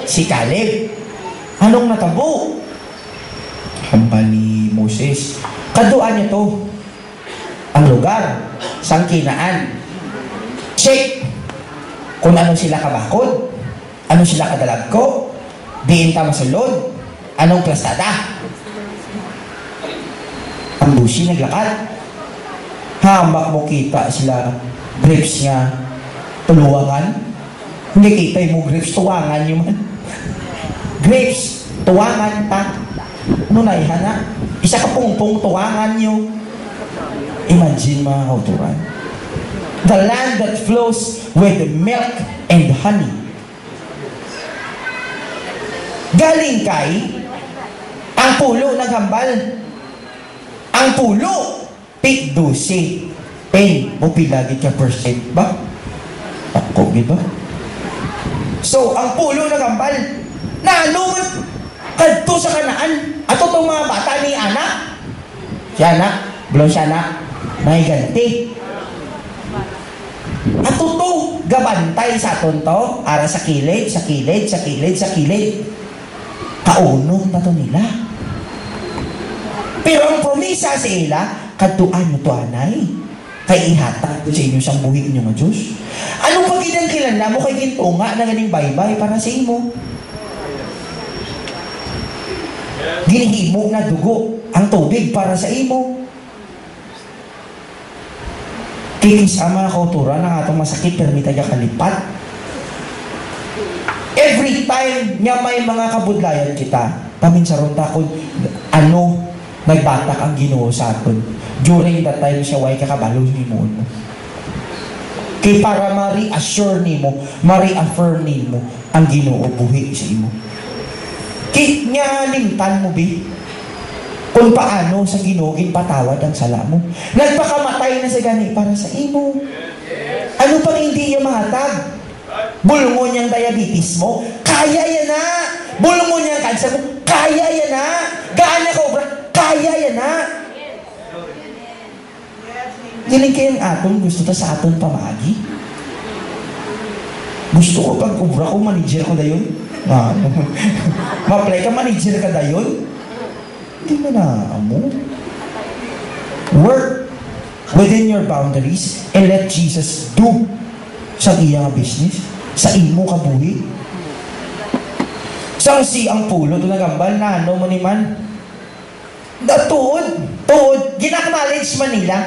si Caleb. Anong natabo? Hambal ni Moses. Kaduan niyo to. Ang lugar. Sang Kinaan. Check. Kung ano sila kabakod. Ano sila kadalagko. Diin ta masulod. Anong plastada. Ang busi naglakad. Hambak mo kita sila grapes nga tuluwangan. Hindi kita mo grapes tuwangan yun man. Grapes tuwangan ta. Ano na ihana? Isa ka pungpong tuwangan nyo. Imagine mga kauturan. The land that flows with milk and honey. Galing kay ang pulo naghambal. Ang pulo pig 12. Mo pilagid ka percent ba? Ako, di ba? So, ang pulo naghambal na anuman kadto sa Kanaan. Ato itong mga bata ni anak. Si anak, belum si anak, may ganti. Ato to, gabantay sa aton to, ara sa kilid, sa kilid, sa kilid, sa kilid. Kaunon na to nila. Pero ang promisa sa ila, kadtuan mo to anay. Kay ihatag to sa inyo sang buhi inyo nga Diyos. Anong pagidang kilala mo kay gintunga na ganing baybay para sa imo? Ginihimo na dugo ang tubig para sa imo. Kinis ang mga kauturan ng atong masakit pero may taga kalipat. Every time nga may mga kabudlayan kita, paminsaron ta kung ano nagbatak ang Ginoo sa aton. During that time siya way kakabalo ni mo. Kay para ma-reassure nimo, ma-reaffirm nimo ang Ginoo buhi sa imo. Kit nga limtan mo bi kung paano sa Ginoo ginpatawad ang sala mo. Nagpakamatay na sa gani para sa imo. Ano pang hindi niya mahatag? Bulungon niyang diabetes mo, kaya yan na. Bulungon niyang cancer mo, kaya yan na. Gaan na cobra, kaya yan na. Giling kayang aton, gusto ta sa aton pamagi. Gusto ko pag cobra ko, manager ko dayon. Ma-apply ka, manager ka dayon. Hindi mo na amo. Work within your boundaries and let Jesus do sa iyang business, sa imo kabuhi. Sang si ang pulo ito nagambal na ano man iman. Tuod, ginaknowledge man nila.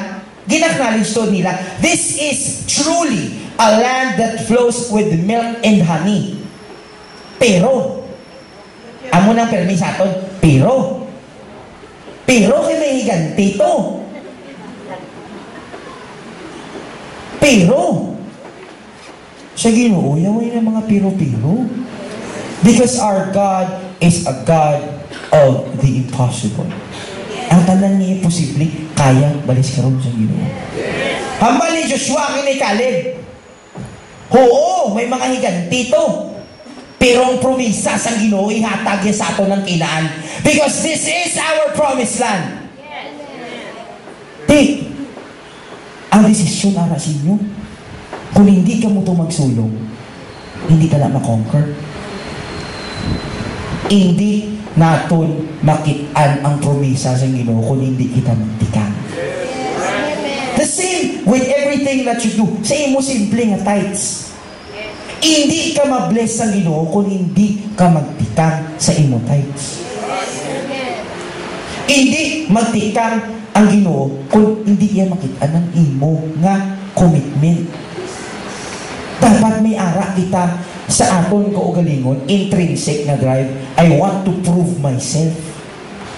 Ginaknowledge to nila. This is truly a land that flows with milk and honey. Pero, amo nang permis aton, pero kay may higanti to. Pero, sa Ginoo, yaway na mga pero-pero. Because our God is a God of the impossible. Ang tanan niya posible, kaya balis ka rin sa Ginoo. Hambal ni Joshua kini Caleb. Oo, may mga higanti to. Pero ang promisa sa Ginoo, ihatag niya sa ato ng Kinaan. Because this is our promised land. Ang desisyon ara sa inyo. Kung hindi ka mo ito magsulong, hindi ka na makonquer. Hindi naton makitaan ang promisa sa Ginoo kung hindi kita magtikang. The same with everything that you do. Sa imo simple nga tithes. Hindi ka mabless sa Ginoo kung hindi ka magtikang sa imo tithes. Hindi magtikang ang Ginoo kung hindi iya makita ng imo nga commitment. Dapat may ara kita sa aton kaugalingon, intrinsic na drive. I want to prove myself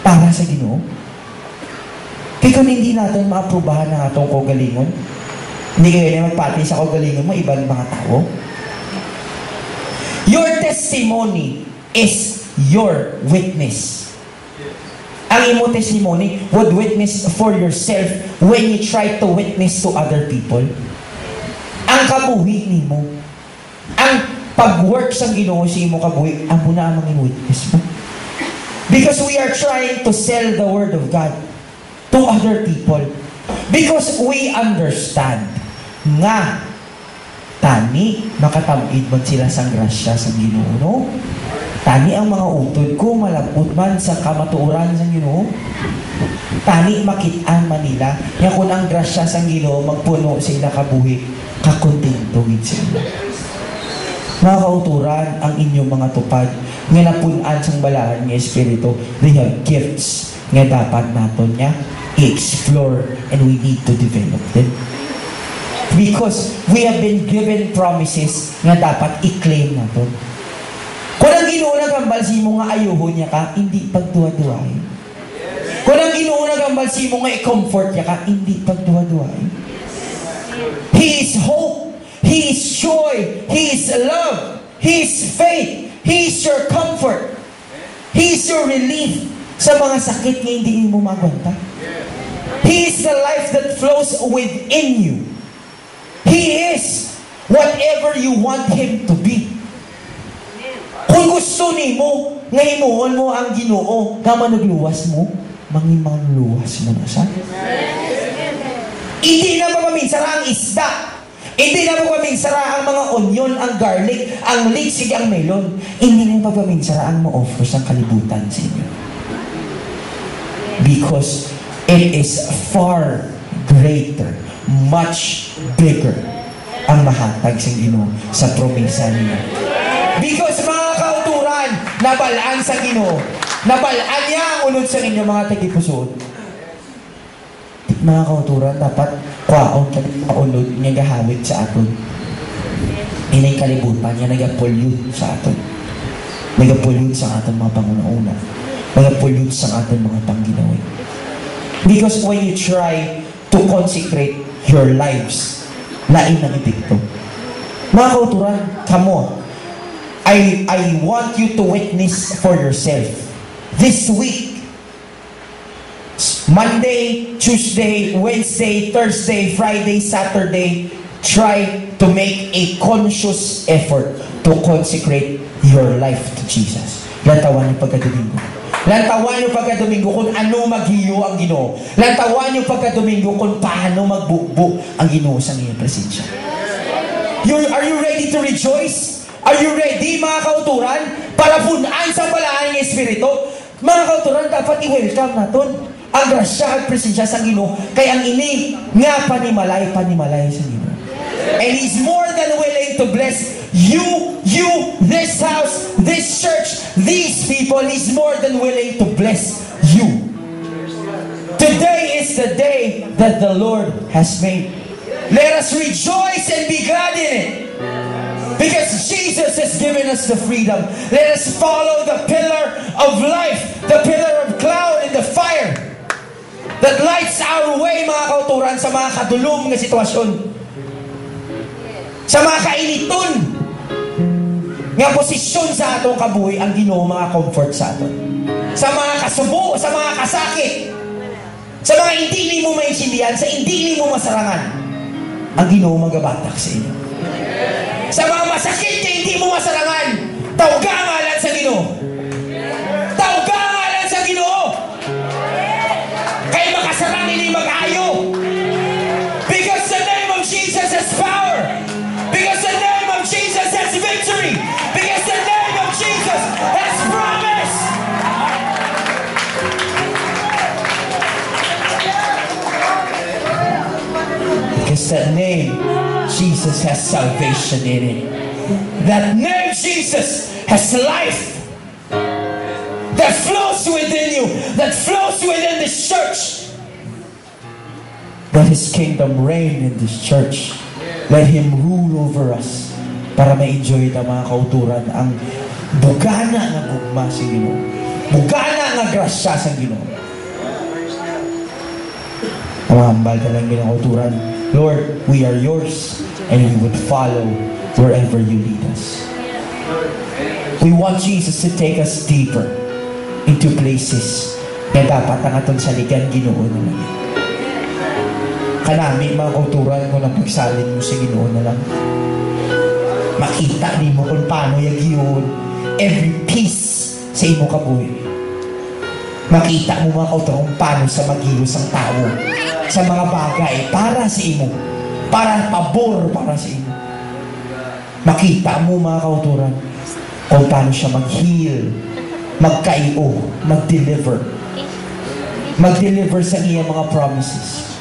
para sa Ginoo. Kaya kung hindi natin maaprubahan ng atong kaugalingon, hindi kayo na magpati sa kaugalingon mo, ibang mga tao. Your testimony is your witness. Ang imo testimony would witness for yourself when you try to witness to other people. Ang kabuhi nimo, ang pag-work sa Ginoo sa imo kabuhi, amo na ang mga witness mo. Because we are trying to sell the Word of God to other people. Because we understand nga tani makatamid man sila sang grasya sa Ginoo, no? Tani ang mga utod ko malabot man sa kamatuoran sa Ginoo. Tani makit-an man nila nga kung ang grasya sa Ginoo magpuno sila kabuhi, kakontento gid sila. Mga kauturan, ang inyong mga tupad nga napunan sang balahan nga Espiritu, they have gifts nga dapat naton niya i-explore and we need to develop them. Because we have been given promises nga dapat i-claim naton. Kung ang Ginoo nagambal si mo nga ayuhon niya ka, hindi pagduwa-duwain. Kung ang Ginoo nagambal si mo nga i-comfort niya ka, hindi pagduwa-duwain. He is hope. He is joy. He is love. He is faith. He is your comfort. He is your relief sa mga sakit na hindi mo magwanta. He is the life that flows within you. He is whatever you want Him to be. Kung gusto nimo, nga himuon mo ang Ginoo, nga manugluwas mo, mangimangluwas mo na siya. Hindi na mapaminsara ang isda. Hindi na mapaminsara ang mga onion, ang garlic, ang liksig, ang melon. Hindi na mapaminsara ang ma-offer sa kalibutan sa inyo. Because it is far greater, much bigger ang mahatag sa Ginoo sa promesa niya. Because mga kauturan, nabalaan sa Ginoo, nabalaan niya ang unod sa inyo mga tagipusod. Mga kauturan, dapat kwaon kaunod nga gahawit sa aton. Inay kalibutan niya nagapollute sa aton. Nagapollute sa aton mga panguna-una. Nagapollute sa aton mga pangginawi. Because when you try to consecrate your lives, lain ang epekto. Mga kauturan, kamo, I want you to witness for yourself. This week, Monday, Tuesday, Wednesday, Thursday, Friday, Saturday, try to make a conscious effort to consecrate your life to Jesus. Lantawan niyo pagka-Domingo. Lantawan niyo pagka-Domingo kung ano maghiyo ang Ginoo. Lantawan niyo pagka-Domingo kung paano magbukbo ang Ginoo sa inyong presensya. Are you ready to rejoice? Are you ready, mga kauturan, para punan sa balahan ng Espiritu? Mga kauturan, dapat i-welcome natin ang grasya at presensya sa Ginoo, kaya ang ini nga panimalay sa Ginoo. And He's more than willing to bless you, this house, this church, these people. He's more than willing to bless you. Today is the day that the Lord has made. Let us rejoice and be glad in it. Because Jesus has given us the freedom. Let us follow the pillar of life, the pillar of cloud and the fire that lights our way, mga kauturan, sa mga kadulom ng sitwasyon. Sa mga kainiton nga posisyon sa atong kabuhi, ang Ginoo mga comfort sa aton. Sa mga kasubo, sa mga kasakit, sa mga hindi mo maintindihan, sa hindi mo masarangan, ang Ginoo magabatak sa inyo. Sa mga masakit na hindi mo masarangan, tawga ang ngalan sa Ginoo. Tawga ang ngalan sa Ginoo. Kaya makasarang hindi mag-ayo. Because the Jesus has salvation in it. That name Jesus has life that flows within you, that flows within this church. Let His kingdom reign in this church. Let Him rule over us para ma-enjoy na mga kauturan ang bugana nga gugma sa Ginoo, bugana nga grasya sa Ginoo. Mahambal ka lang Ginoo kauturan. Lord, we are yours and we would follow wherever you lead us. We want Jesus to take us deeper into places na dapat ang atong saligan Ginoo na lang. Kanami mga kauturan mo na pagsalin mo sa Ginoo na lang. Makita ni mo kung paano yagiyon every piece sa imo kabuhi. Makita mo mga kauturan kung paano sa magilos ang tao sa mga bagay para sa imo, para pabor para sa imo. Makita mo mga kauturan kung paano siya mag-heal, magkaio, mag-deliver sa iya mga promises.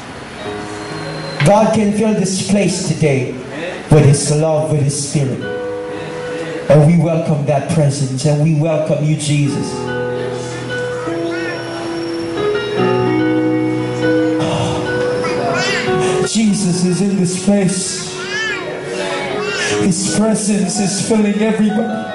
God can fill this place today with His love, with His Spirit. And we welcome that presence, and we welcome you, Jesus. Jesus is in this place. His presence is filling everybody.